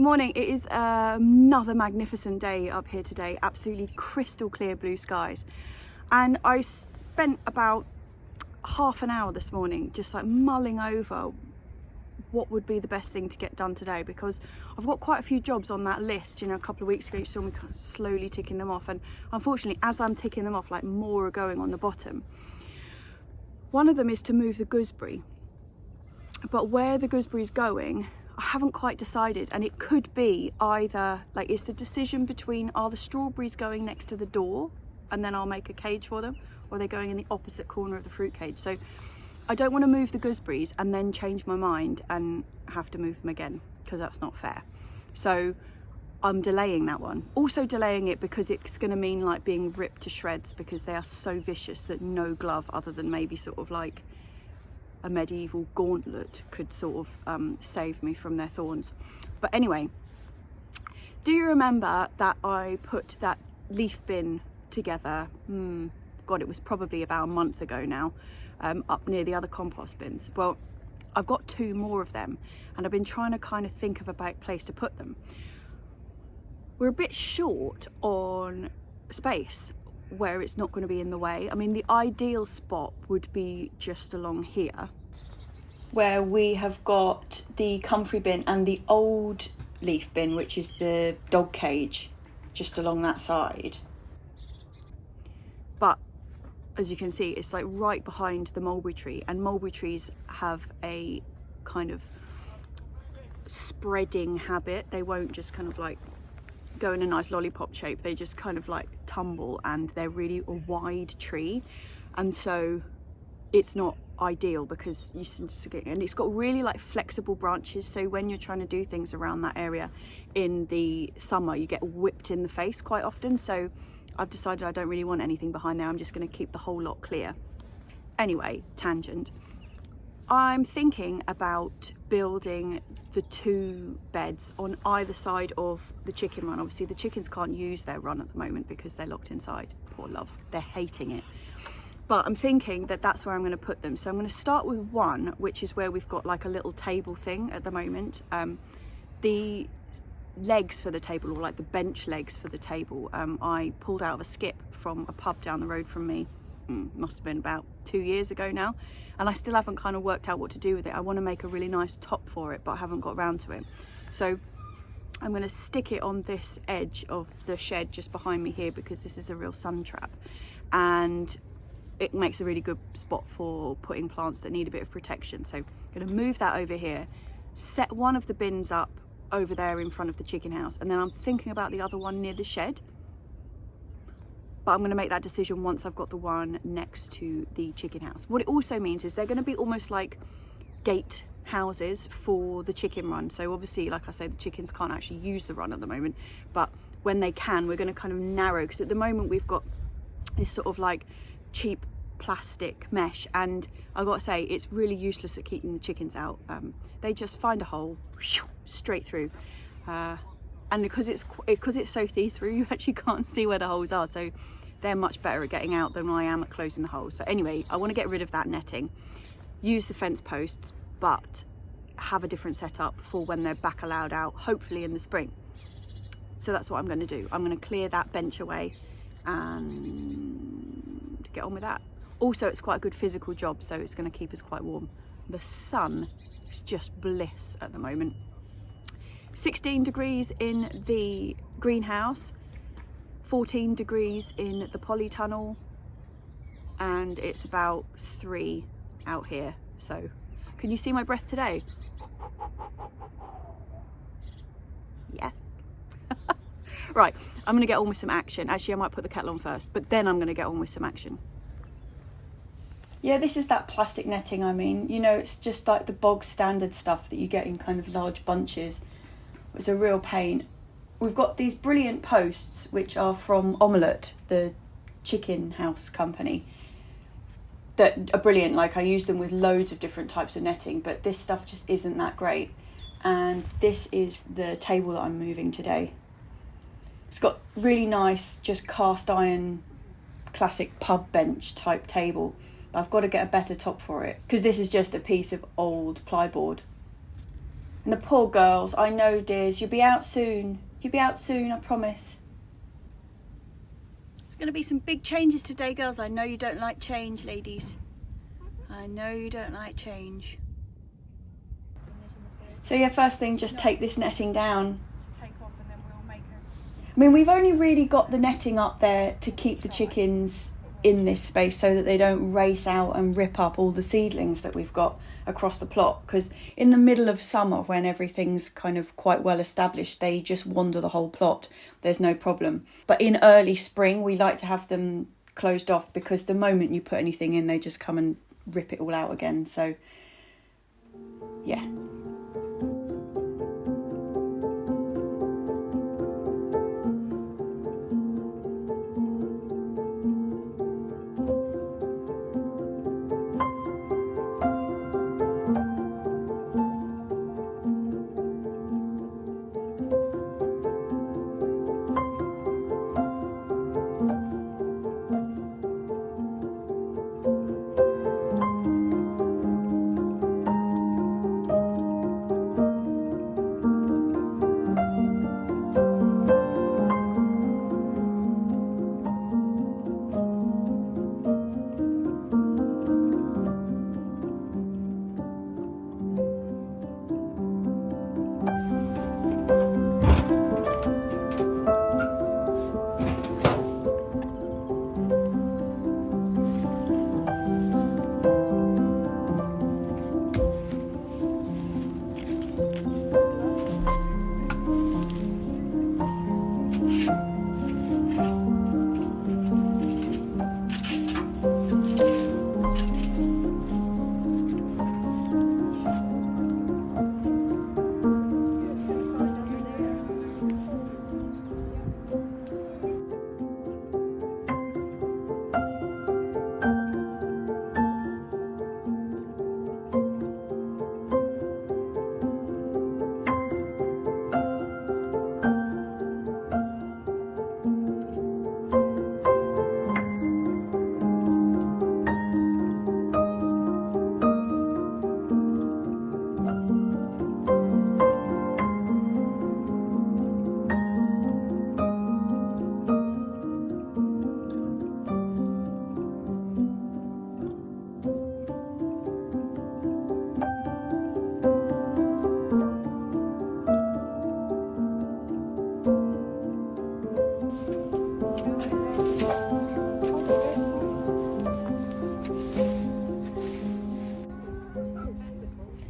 morning. It is another magnificent day up here today, absolutely crystal clear blue skies, and I spent about half an hour this morning just like mulling over what would be the best thing to get done today, because I've got quite a few jobs on that list. You know, a couple of weeks ago you saw me kind of slowly ticking them off, and unfortunately as I'm ticking them off, like, more are going on the bottom. One of them is to move the gooseberry, but where the gooseberry is going I haven't quite decided, and it could be either, like, it's the decision between, are the strawberries going next to the door and then I'll make a cage for them, or are they going in the opposite corner of the fruit cage? So I don't want to move the gooseberries and then change my mind and have to move them again, because that's not fair. So I'm delaying that one. Also delaying it because it's going to mean like being ripped to shreds, because they are so vicious that no glove other than maybe sort of like a medieval gauntlet could sort of save me from their thorns. But anyway, do you remember that I put that leaf bin together? God, it was probably about a month ago now, up near the other compost bins. Well, I've got two more of them, and I've been trying to kind of think of a place to put them. We're a bit short on space where it's not going to be in the way. I mean, the ideal spot would be just along here, where we have got the comfrey bin and the old leaf bin, which is the dog cage, just along that side. But as you can see, it's like right behind the mulberry tree, and mulberry trees have a kind of spreading habit. They won't just kind of like go in a nice lollipop shape, they just kind of like tumble, and they're really a wide tree, and so it's not ideal because and it's got really like flexible branches, so when you're trying to do things around that area in the summer you get whipped in the face quite often. So I've decided I don't really want anything behind there. I'm just going to keep the whole lot clear. Anyway, tangent. I'm thinking about building the two beds on either side of the chicken run. Obviously the chickens can't use their run at the moment because they're locked inside. Poor loves, they're hating it. But I'm thinking that that's where I'm going to put them. So I'm going to start with one, which is where we've got like a little table thing at the moment. The legs for the table, or like the bench legs for the table, I pulled out of a skip from a pub down the road from me. Must have been about 2 years ago now, and I still haven't kind of worked out what to do with it. I want to make a really nice top for it, but I haven't got around to it. So I'm going to stick it on this edge of the shed just behind me here, because this is a real sun trap, and it makes a really good spot for putting plants that need a bit of protection. So I'm going to move that over here, set one of the bins up over there in front of the chicken house, and then I'm thinking about the other one near the shed. But I'm going to make that decision once I've got the one next to the chicken house. What it also means is they're going to be almost like gate houses for the chicken run. So obviously, like I say, the chickens can't actually use the run at the moment, but when they can, we're going to kind of narrow, because at the moment we've got this sort of like cheap plastic mesh, and I've got to say it's really useless at keeping the chickens out. They just find a hole straight through, and because it's so see-through, you actually can't see where the holes are, so they're much better at getting out than I am at closing the holes. So anyway, I want to get rid of that netting, use the fence posts, but have a different setup for when they're back allowed out, hopefully in the spring. So that's what I'm going to do. I'm going to clear that bench away and get on with that. Also, it's quite a good physical job, so it's going to keep us quite warm. The sun is just bliss at the moment. 16 degrees in the greenhouse, 14 degrees in the polytunnel, and it's about 3 out here. So can you see my breath today? Yes. Right, I'm gonna get on with some action. Actually, I might put the kettle on first, but then I'm gonna get on with some action. Yeah, this is that plastic netting I mean. You know, it's just like the bog standard stuff that you get in kind of large bunches. It's a real pain. We've got these brilliant posts, which are from Allotment, the chicken house company, that are brilliant. Like, I use them with loads of different types of netting, but this stuff just isn't that great. And this is the table that I'm moving today. It's got really nice, just cast iron, classic pub bench type table. But I've got to get a better top for it, because this is just a piece of old plyboard. And the poor girls, I know, dears, you'll be out soon. You'll be out soon, I promise. There's going to be some big changes today, girls. I know you don't like change, ladies. I know you don't like change. So yeah, first thing, just take this netting down. Take off and then we'll make it. I mean, we've only really got the netting up there to keep the chickens in this space so that they don't race out and rip up all the seedlings that we've got across the plot, because in the middle of summer, when everything's kind of quite well established, they just wander the whole plot. There's no problem. But in early spring, we like to have them closed off, because the moment you put anything in, they just come and rip it all out again. So yeah.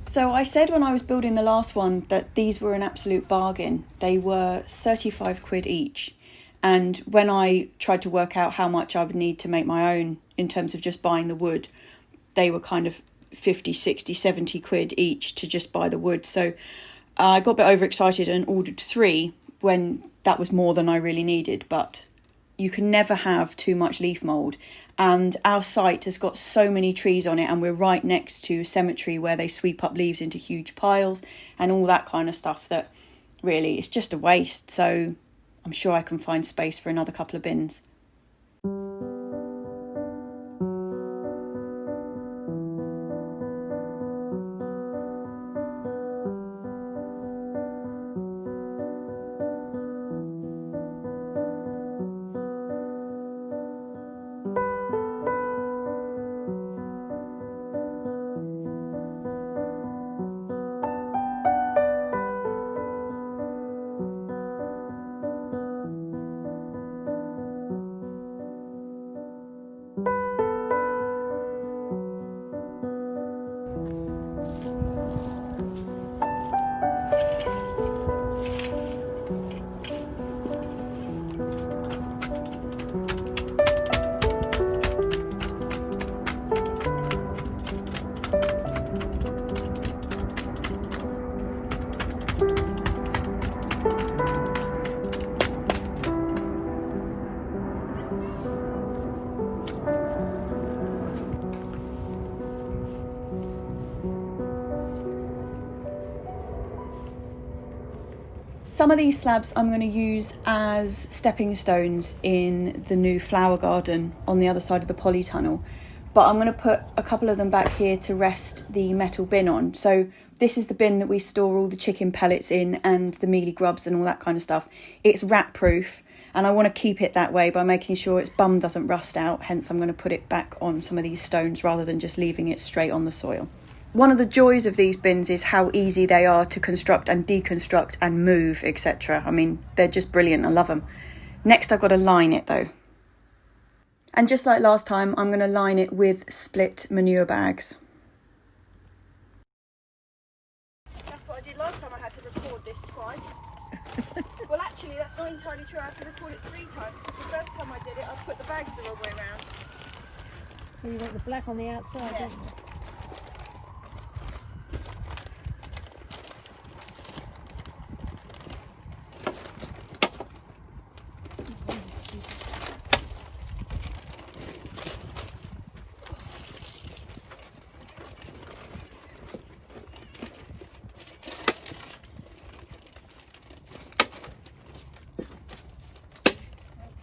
So I said when I was building the last one that these were an absolute bargain. They were 35 quid each. And when I tried to work out how much I would need to make my own in terms of just buying the wood, they were kind of 50, 60, 70 quid each to just buy the wood. So I got a bit overexcited and ordered 3 when that was more than I really needed. But you can never have too much leaf mould. And our site has got so many trees on it, and we're right next to a cemetery where they sweep up leaves into huge piles and all that kind of stuff, that really it's just a waste. So I'm sure I can find space for another couple of bins. Some of these slabs I'm going to use as stepping stones in the new flower garden on the other side of the polytunnel. but I'm going to put a couple of them back here to rest the metal bin on. So this is the bin that we store all the chicken pellets in and the mealy grubs and all that kind of stuff. It's rat proof, and I want to keep it that way by making sure its bum doesn't rust out. Hence I'm going to put it back on some of these stones rather than just leaving it straight on the soil. One of the joys of these bins is how easy they are to construct and deconstruct and move, etc. I mean, they're just brilliant. I love them. Next, I've got to line it though. And just like last time, I'm going to line it with split manure bags. That's what I did last time. I had to record this twice. Well, actually, that's not entirely true. I had to record it 3 times, because the first time I did it, I put the bags the wrong way around. So you got the black on the outside, Yes. don't you?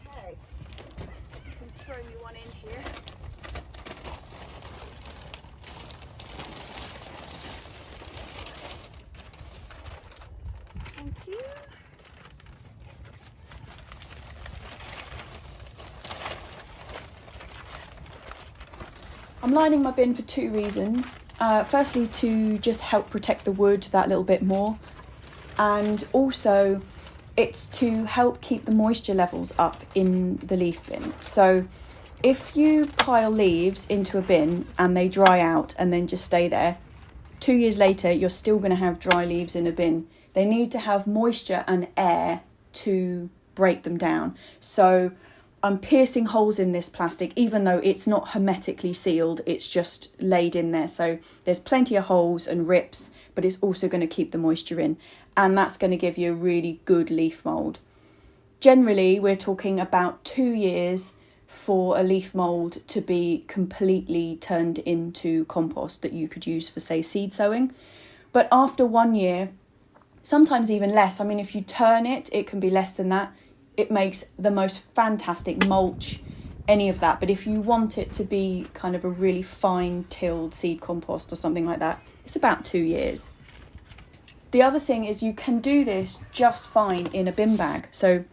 Okay. You can throw me one in here. Thank you. I'm lining my bin for 2 reasons. Firstly, to just help protect the wood that little bit more, and also it's to help keep the moisture levels up in the leaf bin. So if you pile leaves into a bin and they dry out and then just stay there, 2 years later you're still going to have dry leaves in a bin. They need to have moisture and air to break them down. So I'm piercing holes in this plastic, even though it's not hermetically sealed, it's just laid in there. So there's plenty of holes and rips, but it's also going to keep the moisture in. And that's going to give you a really good leaf mould. Generally, we're talking about 2 years for a leaf mould to be completely turned into compost that you could use for, say, seed sowing. But after 1 year, sometimes even less. I mean, if you turn it, it can be less than that. It makes the most fantastic mulch, any of that. But if you want it to be kind of a really fine tilled seed compost or something like that, it's about 2 years. The other thing is you can do this just fine in a bin bag. So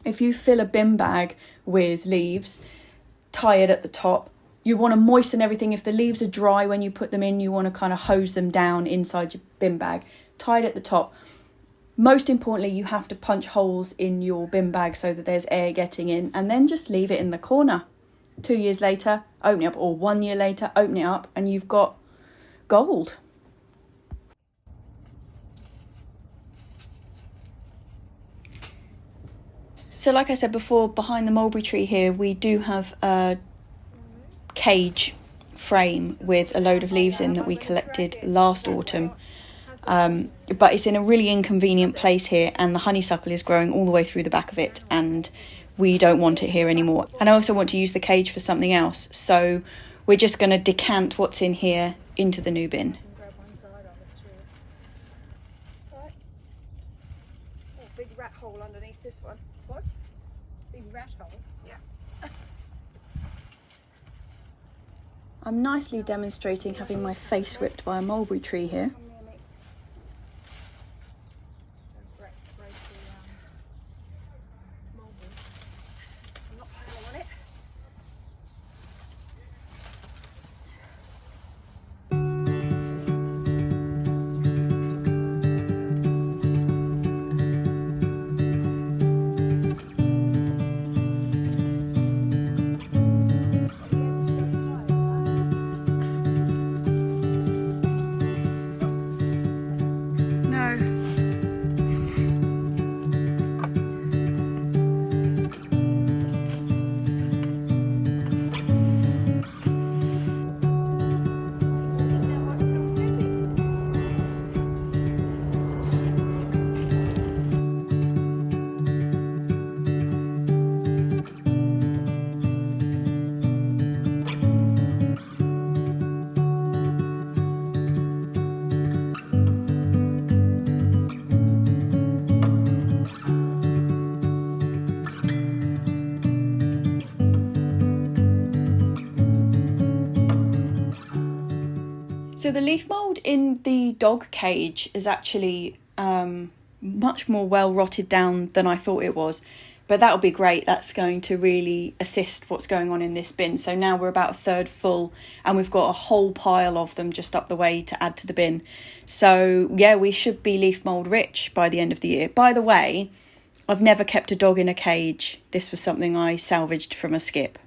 if you fill a bin bag with leaves, tie it at the top. You want to moisten everything. If the leaves are dry when you put them in, you want to kind of hose them down inside your bin bag. Tie it at the top. Most importantly, you have to punch holes in your bin bag so that there's air getting in, and then just leave it in the corner. 2 years later, open it up, or 1 year later, open it up, and you've got gold. So like I said before, behind the mulberry tree here, we do have a cage frame with a load of leaves in that we collected last autumn. But it's in a really inconvenient place here, and the honeysuckle is growing all the way through the back of it, and we don't want it here anymore. And I also want to use the cage for something else, so we're just going to decant what's in here into the new bin. Grab one side of it too. Right. Oh, big rat hole underneath this one. What? Big rat hole? Yeah. I'm nicely demonstrating having my face whipped by a mulberry tree here. So the leaf mould in the dog cage is actually much more well rotted down than I thought it was. But that'll be great. That's going to really assist what's going on in this bin. So now we're about a third full and we've got a whole pile of them just up the way to add to the bin. So yeah, we should be leaf mould rich by the end of the year. By the way, I've never kept a dog in a cage. This was something I salvaged from a skip.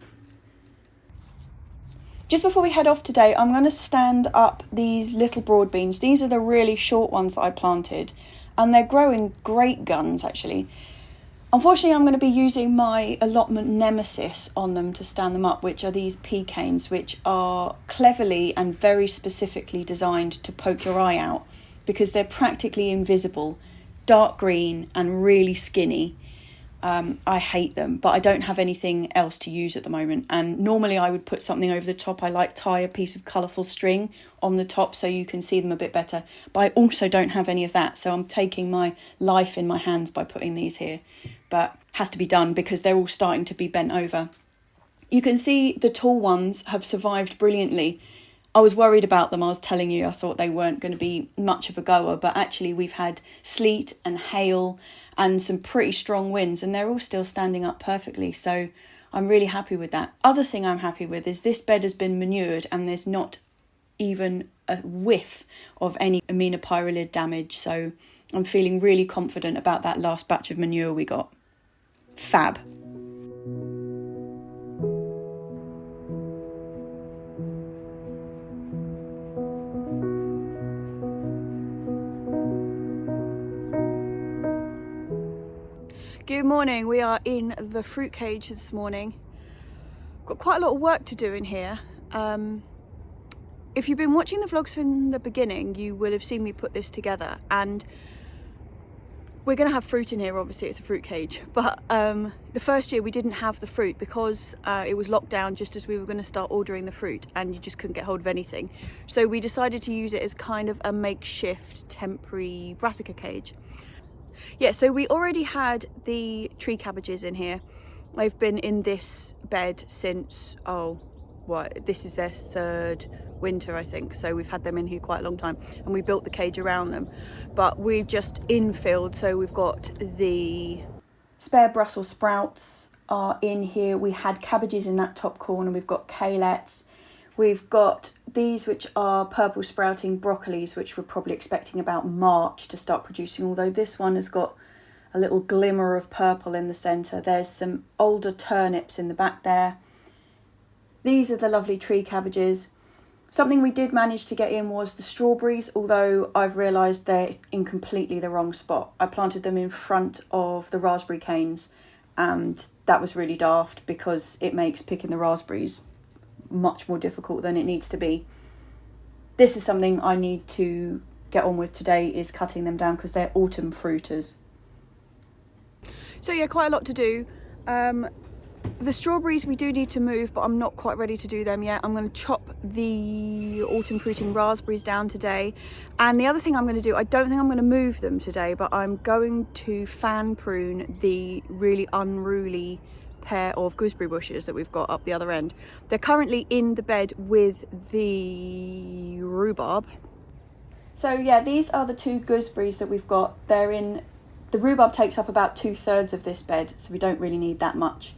Just before we head off today, I'm going to stand up these little broad beans. These are the really short ones that I planted and they're growing great guns actually. Unfortunately, I'm going to be using my Allotment Nemesis on them to stand them up, which are these pea canes, which are cleverly and very specifically designed to poke your eye out because they're practically invisible, dark green and really skinny. I hate them, but I don't have anything else to use at the moment. And normally I would put something over the top. I like tie a piece of colourful string on the top so you can see them a bit better. But I also don't have any of that. So I'm taking my life in my hands by putting these here. But has to be done because they're all starting to be bent over. You can see the tall ones have survived brilliantly. I was worried about them. I was telling you, I thought they weren't going to be much of a goer, but actually we've had sleet and hail and some pretty strong winds and they're all still standing up perfectly. So I'm really happy with that. Other thing I'm happy with is this bed has been manured and there's not even a whiff of any aminopyralid damage. So I'm feeling really confident about that last batch of manure we got. Fab. Good morning, we are in the fruit cage this morning. Got quite a lot of work to do in here. If you've been watching the vlogs from the beginning, you will have seen me put this together and we're going to have fruit in here, obviously it's a fruit cage, but the first year we didn't have the fruit because it was locked down just as we were going to start ordering the fruit and you just couldn't get hold of anything. So we decided to use it as kind of a makeshift temporary brassica cage. Yeah, so we already had the tree cabbages in here. They've been in this bed since, this is their third winter, I think. So we've had them in here quite a long time and we built the cage around them. But we've just infilled, so we've got the spare Brussels sprouts are in here. We had cabbages in that top corner. We've got kaleets. We've got these which are purple sprouting broccolis, which we're probably expecting about March to start producing, although this one has got a little glimmer of purple in the centre. There's some older turnips in the back there. These are the lovely tree cabbages. Something we did manage to get in was the strawberries, although I've realised they're in completely the wrong spot. I planted them in front of the raspberry canes and that was really daft because it makes picking the raspberries much more difficult than it needs to be. This is something I need to get on with today, is cutting them down because they're autumn fruiters. So yeah, quite a lot to do. The strawberries we do need to move, but I'm not quite ready to do them yet. I'm going to chop the autumn fruiting raspberries down today. And the other thing I'm going to do, I don't think I'm going to move them today, but I'm going to fan prune the really unruly pair of gooseberry bushes that we've got up the other end. They're currently in the bed with the rhubarb. So yeah, these are the two gooseberries that we've got. They're in, the rhubarb takes up about 2/3 of this bed, so we don't really need that much.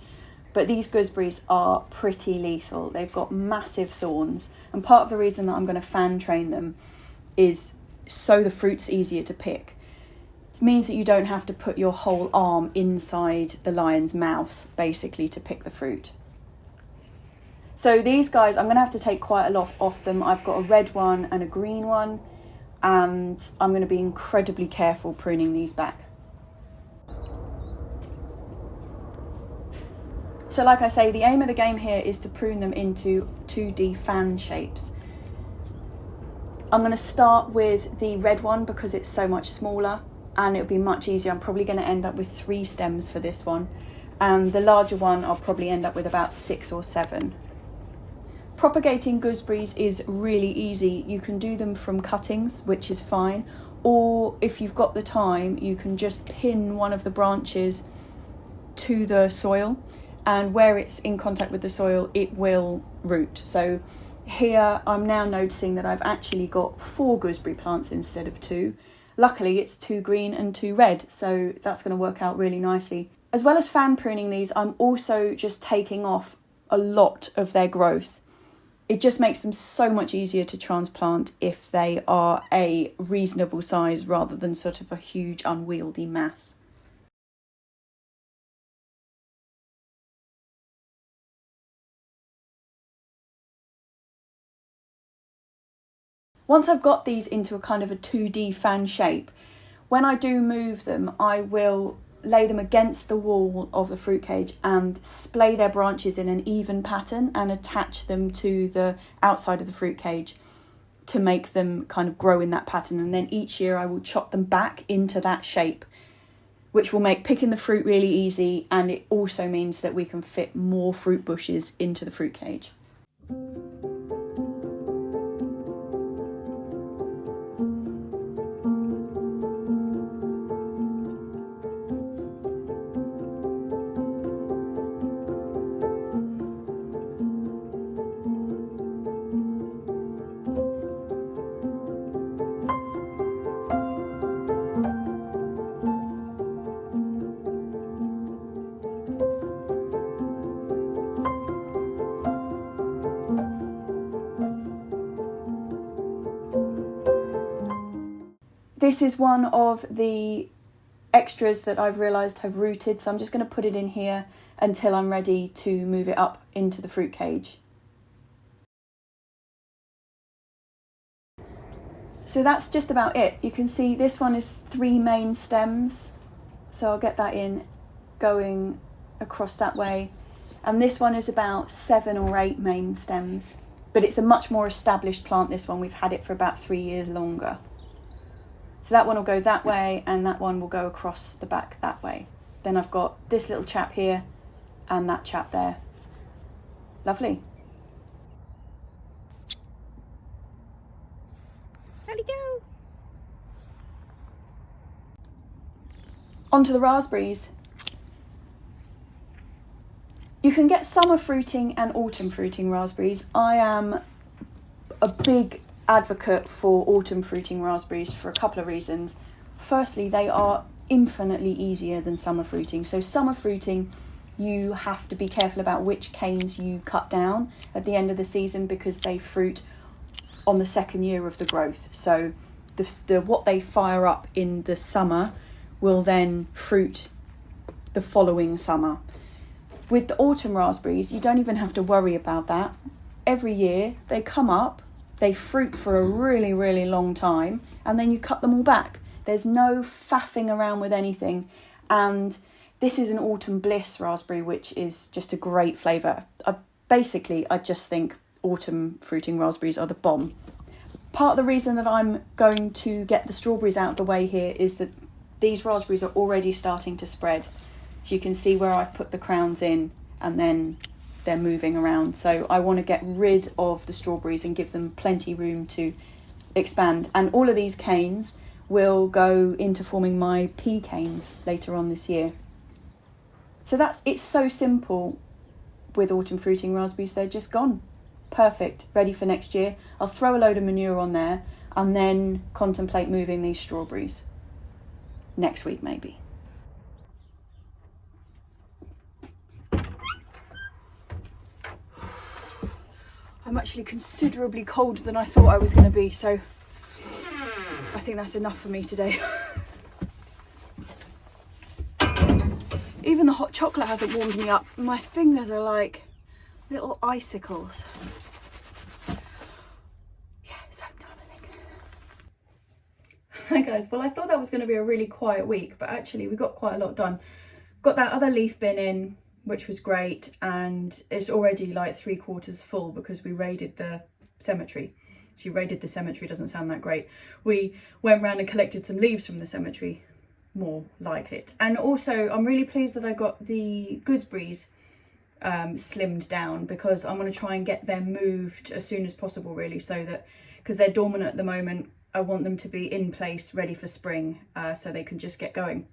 But these gooseberries are pretty lethal. They've got massive thorns, and part of the reason that I'm going to fan train them is so the fruit's easier to pick. It means that you don't have to put your whole arm inside the lion's mouth, basically, to pick the fruit. So these guys, I'm going to have to take quite a lot off them. I've got a red one and a green one, and I'm going to be incredibly careful pruning these back. So like I say, the aim of the game here is to prune them into 2D fan shapes. I'm going to start with the red one because it's so much smaller and it'll be much easier. I'm probably going to end up with 3 stems for this one. And the larger one, I'll probably end up with about 6 or 7. Propagating gooseberries is really easy. You can do them from cuttings, which is fine. Or if you've got the time, you can just pin one of the branches to the soil. And where it's in contact with the soil, it will root. So Here I'm now noticing that I've actually got 4 gooseberry plants instead of 2. Luckily it's 2 green and 2 red, so that's going to work out really nicely. As well as fan pruning these, I'm also just taking off a lot of their growth. It just makes them so much easier to transplant if they are a reasonable size rather than sort of a huge unwieldy mass. Once I've got these into a kind of a 2D fan shape, when I do move them, I will lay them against the wall of the fruit cage and splay their branches in an even pattern and attach them to the outside of the fruit cage to make them kind of grow in that pattern. And then each year I will chop them back into that shape, which will make picking the fruit really easy, and it also means that we can fit more fruit bushes into the fruit cage. This is one of the extras that I've realised have rooted, so I'm just going to put it in here until I'm ready to move it up into the fruit cage. So that's just about it. You can see this one is 3 main stems, so I'll get that in going across that way, and this one is about 7 or 8 main stems, but it's a much more established plant, this one. We've had it for about 3 years longer. So that one will go that way, and that one will go across the back that way. Then I've got this little chap here and that chap there. Lovely. How'd he go? Onto the raspberries. You can get summer fruiting and autumn fruiting raspberries. I am a big advocate for autumn fruiting raspberries for a couple of reasons. Firstly, they are infinitely easier than summer fruiting. So summer fruiting, you have to be careful about which canes you cut down at the end of the season because they fruit on the 2nd year of the growth. So what they fire up in the summer will then fruit the following summer. With the autumn raspberries, you don't even have to worry about that. Every year they come up, they fruit for a really, really long time, and then you cut them all back. There's no faffing around with anything. And this is an autumn bliss raspberry, which is just a great flavour. I just think autumn fruiting raspberries are the bomb. Part of the reason that I'm going to get the strawberries out of the way here is that these raspberries are already starting to spread. So you can see where I've put the crowns in, and then they're moving around. So I want to get rid of the strawberries and give them plenty room to expand. And all of these canes will go into forming my pea canes later on this year. So it's so simple with autumn fruiting raspberries. They're just gone. Perfect, ready for next year. I'll throw a load of manure on there and then contemplate moving these strawberries next week maybe. I'm actually considerably colder than I thought I was going to be, so I think that's enough for me today. Even the hot chocolate hasn't warmed me up. My fingers are like little icicles. Yeah, it's home time, I think. Hi guys, well I thought that was going to be a really quiet week, but actually we got quite a lot done. Got that other leaf bin in, which was great, and it's already like 3/4 full because we raided the cemetery. She raided the cemetery doesn't sound that great. We went round and collected some leaves from the cemetery, more like it. And also I'm really pleased that I got the gooseberries slimmed down, because I'm going to try and get them moved as soon as possible, really, so that, because they're dormant at the moment, I want them to be in place ready for spring, so they can just get going.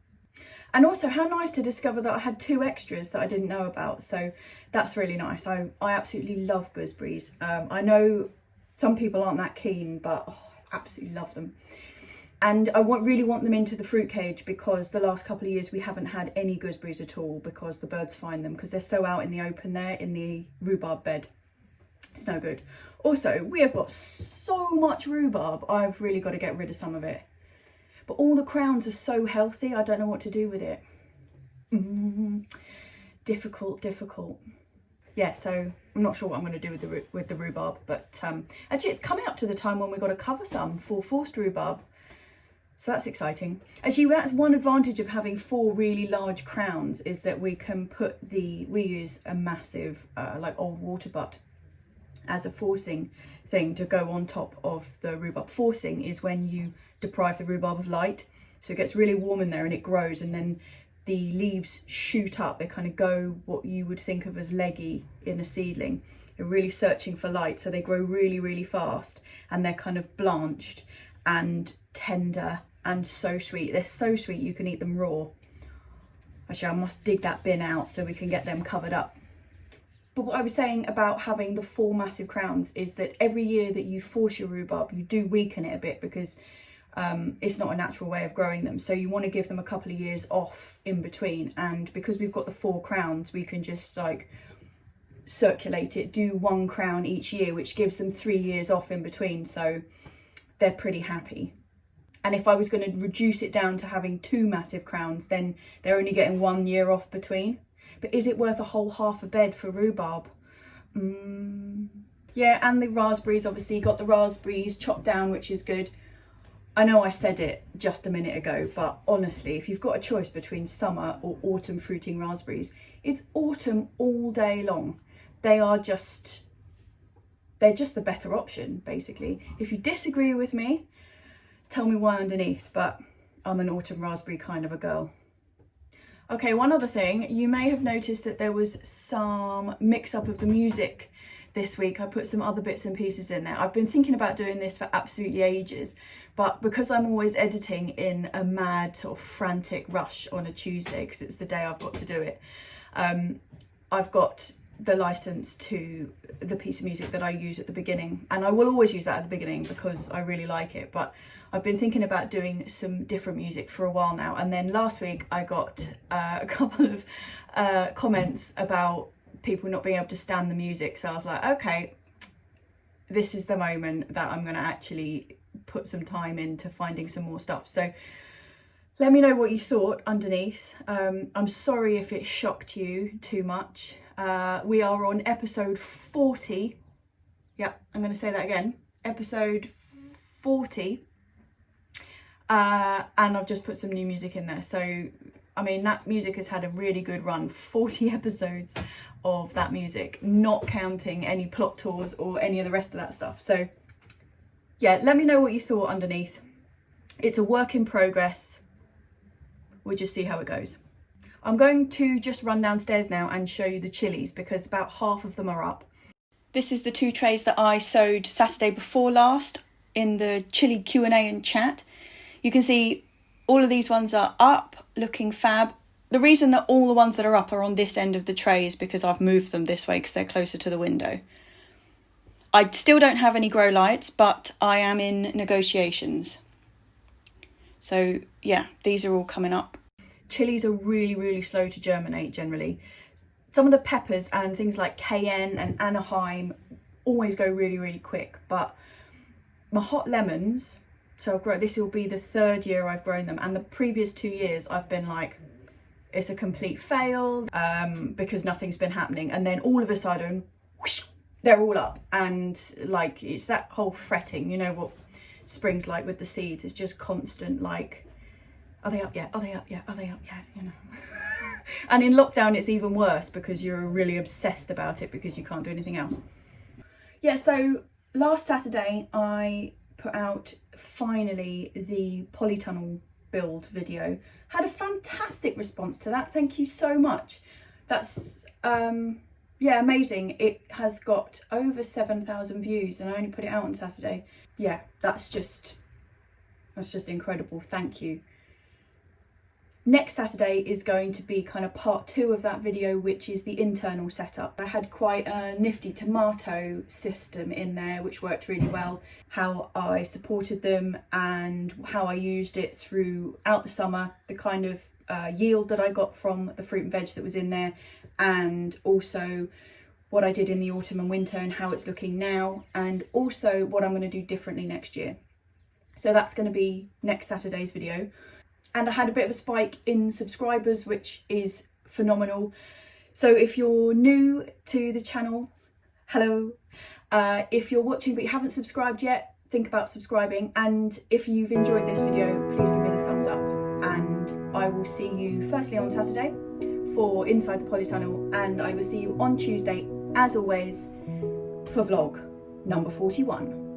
And also how nice to discover that I had 2 extras that I didn't know about. So that's really nice. I absolutely love gooseberries. I know some people aren't that keen, but I absolutely love them. And I really want them into the fruit cage, because the last couple of years we haven't had any gooseberries at all because the birds find them, because they're so out in the open there in the rhubarb bed. It's no good. Also, we have got so much rhubarb, I've really got to get rid of some of it. But all the crowns are so healthy, I don't know what to do with it. Difficult. Yeah, so I'm not sure what I'm going to do with the rhubarb, but actually it's coming up to the time when we've got to cover some for forced rhubarb. So that's exciting. Actually, that's one advantage of having 4 really large crowns, is that we can put we use a massive like old water butt as a forcing thing to go on top of the rhubarb. Forcing is when you deprive the rhubarb of light, so it gets really warm in there and it grows, and then the leaves shoot up. They kind of go what you would think of as leggy in a seedling. They're really searching for light, so they grow really fast, and they're kind of blanched and tender and so sweet. They're so sweet you can eat them raw. Actually, I must dig that bin out so we can get them covered up. But what I was saying about having the 4 massive crowns is that every year that you force your rhubarb, you do weaken it a bit, because it's not a natural way of growing them. So you want to give them a couple of years off in between. And because we've got the 4 crowns, we can just like circulate it, do 1 crown each year, which gives them 3 years off in between. So they're pretty happy. And if I was going to reduce it down to having 2 massive crowns, then they're only getting 1 year off between. But is it worth a whole half a bed for rhubarb? Yeah, and the raspberries, obviously got the raspberries chopped down, which is good. I know I said it just a minute ago, but honestly, if you've got a choice between summer or autumn fruiting raspberries, it's autumn all day long. They're just the better option, basically. If you disagree with me, tell me why underneath, but I'm an autumn raspberry kind of a girl. Okay, one other thing, you may have noticed that there was some mix up of the music this week. I put some other bits and pieces in there. I've been thinking about doing this for absolutely ages, but because I'm always editing in a mad sort of frantic rush on a Tuesday, because it's the day I've got to do it, I've got the license to the piece of music that I use at the beginning, and I will always use that at the beginning because I really like it. But I've been thinking about doing some different music for a while now, and then last week I got a couple of comments about people not being able to stand the music, so I was like, okay, this is the moment that I'm going to actually put some time into finding some more stuff. So let me know what you thought underneath. I'm sorry if it shocked you too much. We are on episode 40. Yeah, I'm going to say that again. Episode 40. And I've just put some new music in there. So, I mean, that music has had a really good run. 40 episodes of that music, not counting any plot tours or any of the rest of that stuff. So, yeah, let me know what you thought underneath. It's a work in progress. We'll just see how it goes. I'm going to just run downstairs now and show you the chilies, because about half of them are up. This is the 2 trays that I sowed Saturday before last in the chili Q&A and chat. You can see all of these ones are up, looking fab. The reason that all the ones that are up are on this end of the tray is because I've moved them this way because they're closer to the window. I still don't have any grow lights, but I am in negotiations. So yeah, these are all coming up. Chilies are really slow to germinate generally. Some of the peppers and things like cayenne and Anaheim always go really quick, but my hot lemons, so I've grown, this will be the 3rd year I've grown them, and the previous 2 years I've been like, it's a complete fail because nothing's been happening, and then all of a sudden whoosh, they're all up, and like it's that whole fretting, you know what spring's like with the seeds. It's just constant like, are they up yet? Are they up yet? Are they up yet? You know. And in lockdown it's even worse because you're really obsessed about it because you can't do anything else. Yeah, so last Saturday I put out finally the polytunnel build video. Had a fantastic response to that. Thank you so much. That's yeah, amazing. It has got over 7,000 views and I only put it out on Saturday. Yeah, that's just incredible. Thank you. Next Saturday is going to be kind of part 2 of that video, which is the internal setup. I had quite a nifty tomato system in there which worked really well. How I supported them and how I used it throughout the summer, the kind of yield that I got from the fruit and veg that was in there, and also what I did in the autumn and winter and how it's looking now, and also what I'm going to do differently next year. So that's going to be next Saturday's video. And I had a bit of a spike in subscribers, which is phenomenal. So if you're new to the channel, hello. If you're watching but you haven't subscribed yet, think about subscribing. And if you've enjoyed this video, please give me the thumbs up. And I will see you firstly on Saturday for Inside the Polytunnel, and I will see you on Tuesday, as always, for vlog number 41.